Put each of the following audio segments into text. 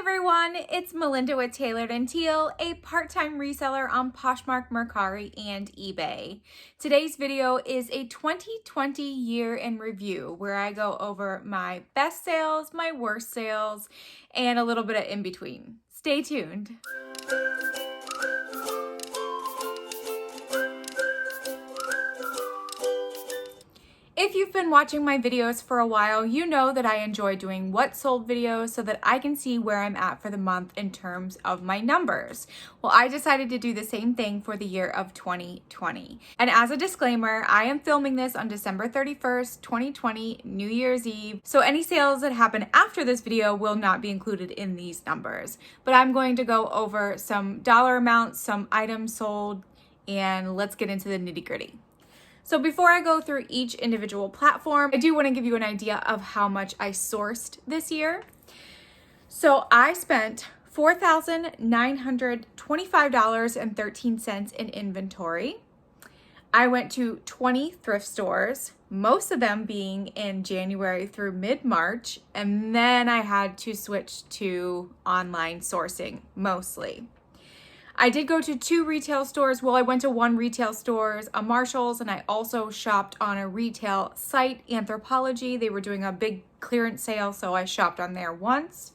everyone, it's Melinda with Tailored and Teal, a part-time reseller on Poshmark, Mercari, and eBay. Today's video is a 2020 year in review where I go over my best sales, my worst sales, and a little bit of in between. Stay tuned. If you've been watching my videos for a while, you know that I enjoy doing what sold videos so that I can see where I'm at for the month in terms of my numbers. Well, I decided to do the same thing for the year of 2020. And as a disclaimer, I am filming this on December 31st, 2020, New Year's Eve. So any sales that happen after this video will not be included in these numbers. But I'm going to go over some dollar amounts, some items sold, and let's get into the nitty-gritty. So before I go through each individual platform, I do want to give you an idea of how much I sourced this year. So I spent $4,925.13 in inventory. I went to 20 thrift stores, most of them being in January through mid-March, and then I had to switch to online sourcing mostly. I did go to 2 retail stores. Well, I went to 1 retail store, a Marshall's, and I also shopped on a retail site, Anthropologie. They were doing a big clearance sale, so I shopped on there once.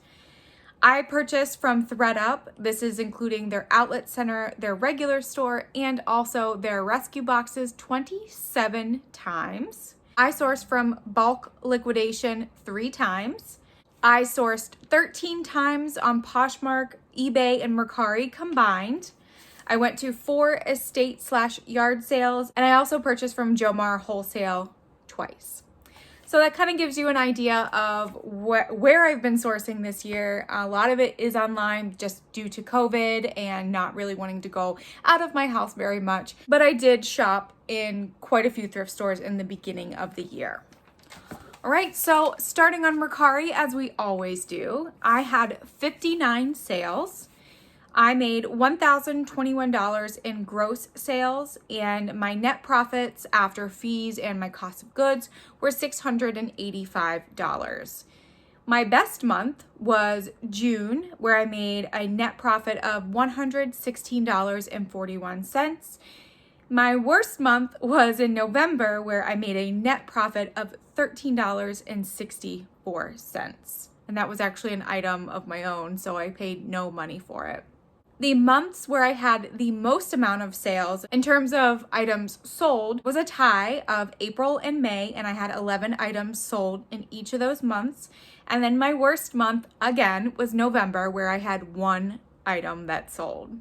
I purchased from ThredUp. This is including their outlet center, their regular store, and also their rescue boxes 27 times. I sourced from Bulk Liquidation 3 times. I sourced 13 times on Poshmark, eBay, and Mercari combined. I went to 4 estate/yard sales, and I also purchased from Jomar Wholesale twice. So that kind of gives you an idea of where I've been sourcing this year. A lot of it is online just due to COVID and not really wanting to go out of my house very much. But I did shop in quite a few thrift stores in the beginning of the year. All right, so starting on Mercari, as we always do, I had 59 sales. I made $1,021 in gross sales, and my net profits after fees and my cost of goods were $685. My best month was June, where I made a net profit of $116.41. My worst month was in November, where I made a net profit of $13.64. And that was actually an item of my own, so I paid no money for it. The months where I had the most amount of sales in terms of items sold was a tie of April and May, and I had 11 items sold in each of those months. And then my worst month, again, was November, where I had 1 item that sold.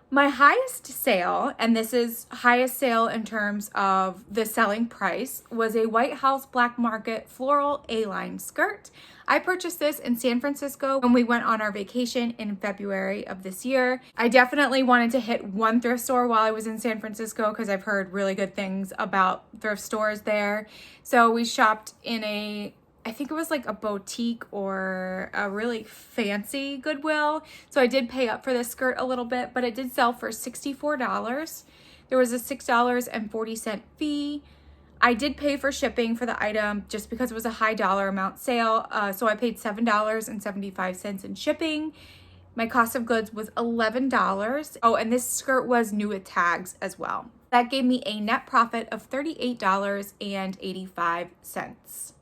My highest sale, and this is highest sale in terms of the selling price, was a White House Black Market floral A-line skirt. I purchased this in San Francisco when we went on our vacation in February of this year. I definitely wanted to hit 1 thrift store while I was in San Francisco because I've heard really good things about thrift stores there. So we shopped in I think it was like a boutique or a really fancy Goodwill. So I did pay up for this skirt a little bit, but it did sell for $64. There was a $6.40 fee. I did pay for shipping for the item just because it was a high dollar amount sale. So I paid $7.75 in shipping. My cost of goods was $11. Oh, and this skirt was new with tags as well. That gave me a net profit of $38.85.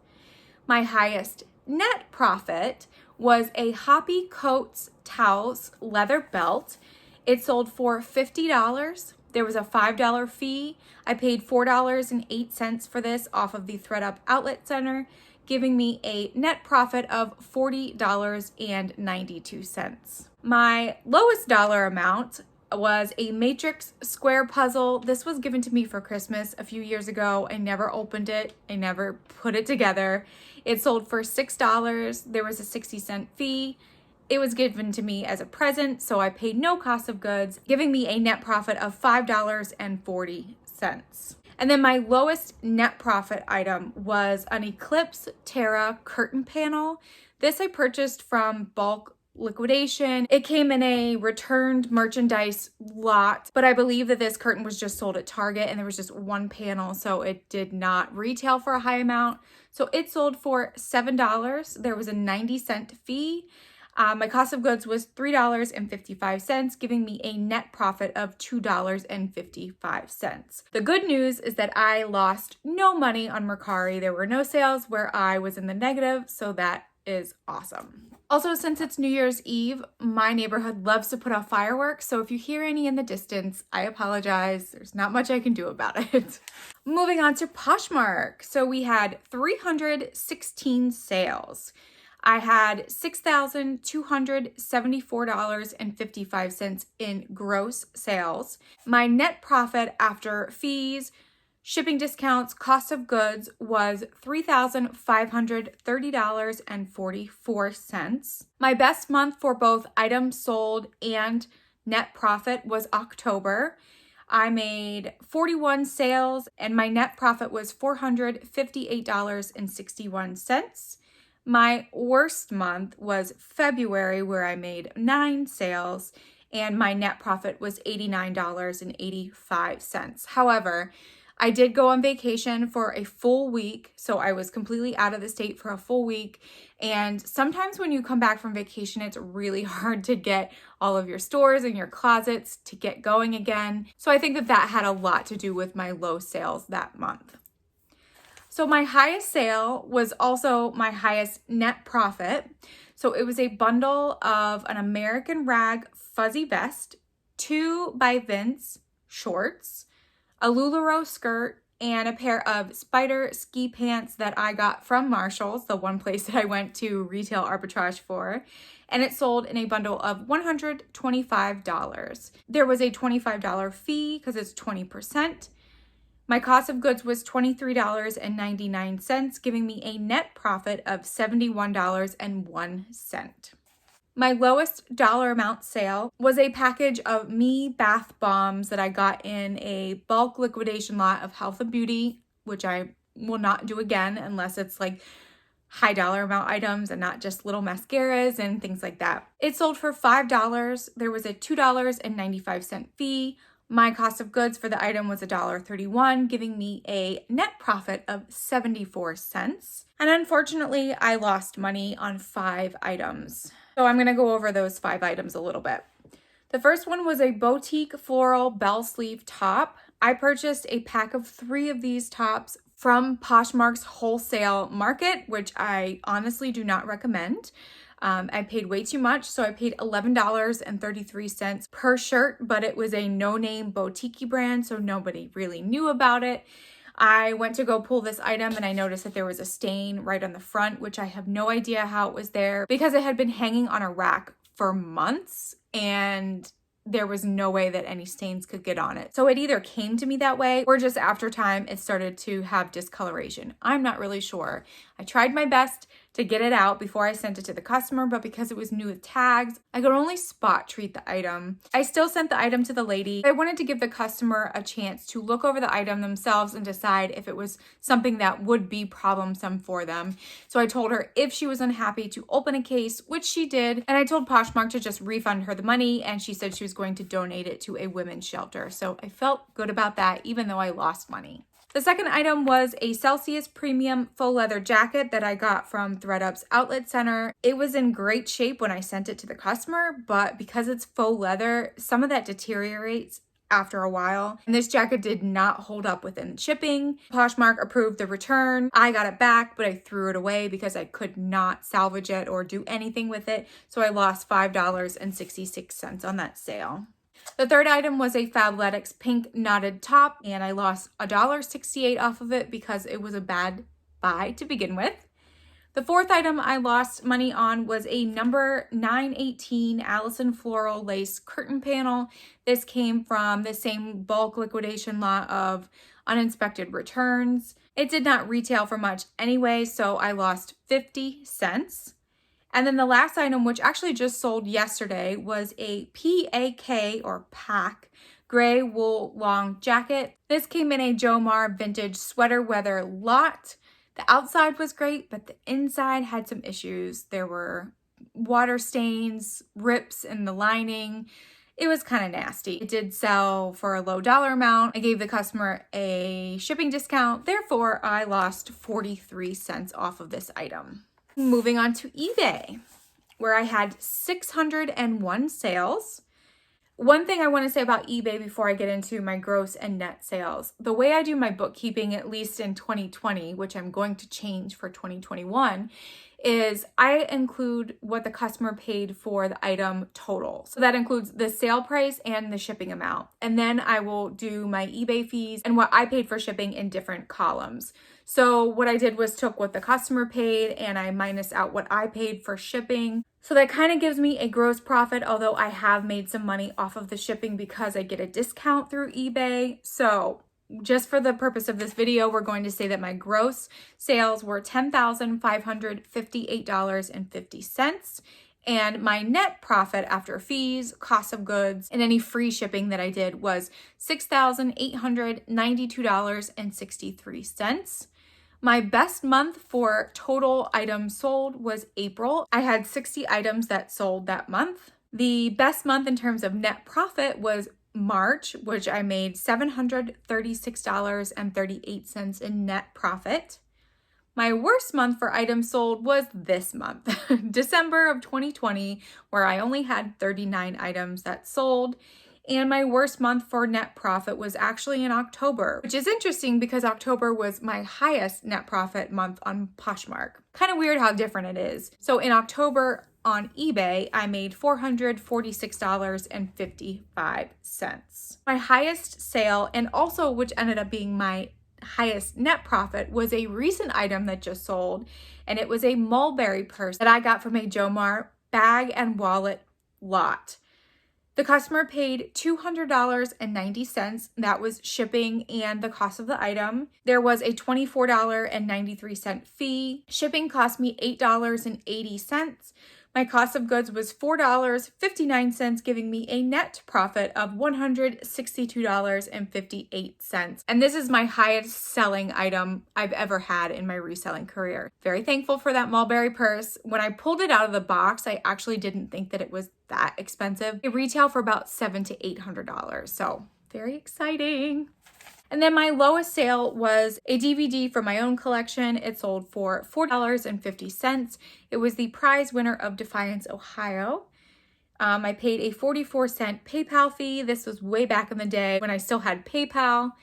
My highest net profit was a Hoppy Coats Towels leather belt. It sold for $50. There was a $5 fee. I paid $4.08 for this off of the ThredUp Outlet Center, giving me a net profit of $40.92. My lowest dollar amount was a matrix square puzzle. This was given to me for Christmas a few years ago. I never opened it. I never put it together. It sold for $6. There was a 60-cent fee. It was given to me as a present, so I paid no cost of goods, giving me a net profit of $5.40. And then my lowest net profit item was an Eclipse Terra curtain panel. This I purchased from Bulk Liquidation. It came in a returned merchandise lot, but I believe that this curtain was just sold at Target and there was just 1 panel, so it did not retail for a high amount. So it sold for $7. There was a 90-cent fee. My cost of goods was $3.55, giving me a net profit of $2.55. The good news is that I lost no money on Mercari. There were no sales where I was in the negative, so that is awesome. Also, since it's New Year's Eve, my neighborhood loves to put off fireworks, so if you hear any in the distance, I apologize. There's not much I can do about it. Moving on to Poshmark. So we had 316 sales. I had $6,274.55 in gross sales. My net profit after fees, shipping discounts, cost of goods was $3,530.44. My best month for both items sold and net profit was October. I made 41 sales and my net profit was $458.61. My worst month was February, where I made 9 sales and my net profit was $89.85. However, I did go on vacation for a full week, so I was completely out of the state for a full week. And sometimes when you come back from vacation, it's really hard to get all of your stores and your closets to get going again. So I think that that had a lot to do with my low sales that month. So my highest sale was also my highest net profit. So it was a bundle of an American Rag fuzzy vest, 2 by Vince shorts, a LuLaRoe skirt, and a pair of spider ski pants that I got from Marshall's, the one place that I went to retail arbitrage for, and it sold in a bundle of $125. There was a $25 fee because it's 20%. My cost of goods was $23.99, giving me a net profit of $71.01. My lowest dollar amount sale was a package of Me bath bombs that I got in a bulk liquidation lot of health and beauty, which I will not do again unless it's like high dollar amount items and not just little mascaras and things like that. It sold for $5. There was a $2.95 fee. My cost of goods for the item was $1.31, giving me a net profit of 74 cents. And unfortunately, I lost money on 5 items. So I'm gonna go over those 5 items a little bit. The first one was a boutique floral bell sleeve top. I purchased a pack of 3 of these tops from Poshmark's wholesale market, which I honestly do not recommend. I paid way too much, so I paid $11.33 per shirt, but it was a no-name boutique brand, so nobody really knew about it. I went to go pull this item and I noticed that there was a stain right on the front, which I have no idea how it was there because it had been hanging on a rack for months and there was no way that any stains could get on it. So it either came to me that way or just after time it started to have discoloration. I'm not really sure. I tried my best to get it out before I sent it to the customer, but because it was new with tags, I could only spot treat the item. I still sent the item to the lady. I wanted to give the customer a chance to look over the item themselves and decide if it was something that would be problemsome for them. So I told her if she was unhappy to open a case, which she did, and I told Poshmark to just refund her the money, and she said she was going to donate it to a women's shelter. So I felt good about that, even though I lost money. The second item was a Celsius premium faux leather jacket that I got from ThredUp's outlet center. It was in great shape when I sent it to the customer, but because it's faux leather, some of that deteriorates after a while. And this jacket did not hold up within shipping. Poshmark approved the return. I got it back, but I threw it away because I could not salvage it or do anything with it. So I lost $5.66 on that sale. The third item was a Fabletics pink knotted top, and I lost $1.68 off of it because it was a bad buy to begin with. The fourth item I lost money on was a number 918 Allison floral lace curtain panel. This came from the same bulk liquidation lot of uninspected returns. It did not retail for much anyway, so I lost 50 cents. And then the last item, which actually just sold yesterday, was a PAK or PAC gray wool long jacket. This came in a Jomar vintage sweater weather lot. The outside was great, but the inside had some issues. There were water stains, rips in the lining. It was kind of nasty. It did sell for a low dollar amount. I gave the customer a shipping discount. Therefore, I lost 43 cents off of this item. Moving on to eBay. where I had 601 sales. One thing I want to say about eBay before I get into my gross and net sales, the way I do my bookkeeping, at least in 2020, which I'm going to change for 2021, is I include what the customer paid for the item total. So that includes the sale price and the shipping amount. And then I will do my eBay fees and what I paid for shipping in different columns. So what I did was took what the customer paid and I minus out what I paid for shipping. So that kind of gives me a gross profit, although I have made some money off of the shipping because I get a discount through eBay. So just for the purpose of this video, we're going to say that my gross sales were $10,558.50. And my net profit after fees, cost of goods, and any free shipping that I did was $6,892.63. My best month for total items sold was April. I had 60 items that sold that month. The best month in terms of net profit was March, which I made $736.38 in net profit. My worst month for items sold was this month, December of 2020, where I only had 39 items that sold. And my worst month for net profit was actually in October, which is interesting because October was my highest net profit month on Poshmark. Kind of weird how different it is. So in October on eBay, I made $446.55. My highest sale, and also which ended up being my highest net profit, was a recent item that just sold, and it was a mulberry purse that I got from a Jomar bag and wallet lot. The customer paid $200.90. That was shipping and the cost of the item. There was a $24.93 fee. Shipping cost me $8.80. My cost of goods was $4.59, giving me a net profit of $162.58. And this is my highest selling item I've ever had in my reselling career. Very thankful for that mulberry purse. When I pulled it out of the box, I actually didn't think that it was that expensive. It retailed for about $700 to $800. So very exciting. And then my lowest sale was a DVD from my own collection. It sold for $4.50. It was the prize winner of Defiance, Ohio. I paid a 44-cent PayPal fee. This was way back in the day when I still had PayPal.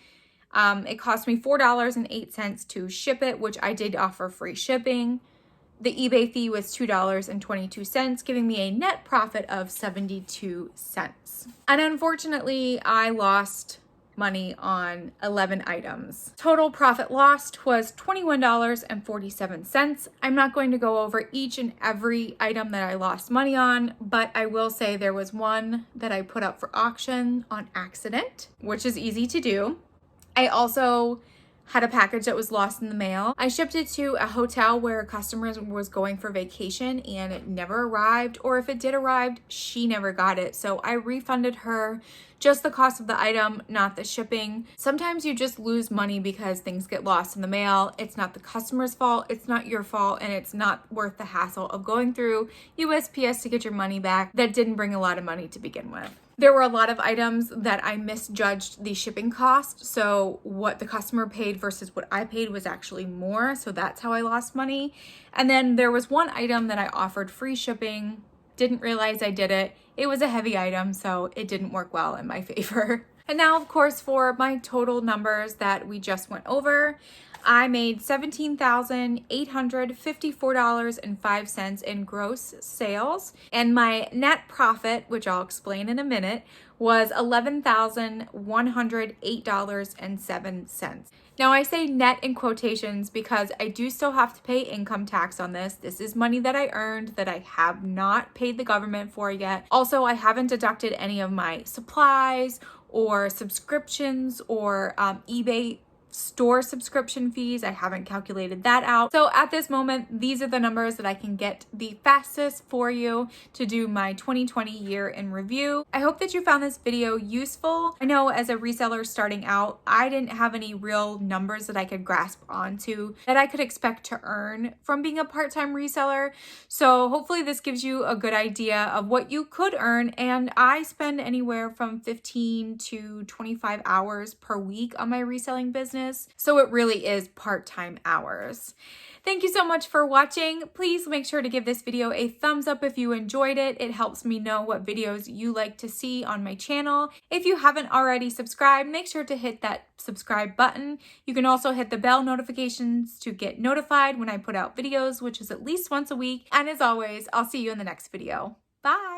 It cost me $4.08 to ship it, which I did offer free shipping. The eBay fee was $2.22, giving me a net profit of 72 cents. And unfortunately, I lost money on 11 items. Total profit lost was $21.47. I'm not going to go over each and every item that I lost money on, but I will say there was one that I put up for auction on accident, which is easy to do. I also had a package that was lost in the mail. I shipped it to a hotel where a customer was going for vacation and it never arrived, or if it did arrive, she never got it. So I refunded her just the cost of the item, not the shipping. Sometimes you just lose money because things get lost in the mail. It's not the customer's fault, it's not your fault, and it's not worth the hassle of going through USPS to get your money back that didn't bring a lot of money to begin with. There were a lot of items that I misjudged the shipping cost. So what the customer paid versus what I paid was actually more. So that's how I lost money. And then there was one item that I offered free shipping. Didn't realize I did it. It was a heavy item, so it didn't work well in my favor. And now, of course, for my total numbers that we just went over, I made $17,854.05 in gross sales, and my net profit, which I'll explain in a minute, was $11,108.07. Now I say net in quotations because I do still have to pay income tax on this. This is money that I earned that I have not paid the government for yet. Also, I haven't deducted any of my supplies or subscriptions or eBay store subscription fees. I haven't calculated that out. So at this moment, these are the numbers that I can get the fastest for you to do my 2020 year in review. I hope that you found this video useful. I know as a reseller starting out, I didn't have any real numbers that I could grasp onto that I could expect to earn from being a part-time reseller. So hopefully this gives you a good idea of what you could earn. And I spend anywhere from 15 to 25 hours per week on my reselling business. business. So it really is part-time hours. Thank you so much for watching. Please make sure to give this video a thumbs up if you enjoyed it. It helps me know what videos you like to see on my channel. If you haven't already subscribed, make sure to hit that subscribe button. You can also hit the bell notifications to get notified when I put out videos, which is at least once a week. And as always, I'll see you in the next video. Bye!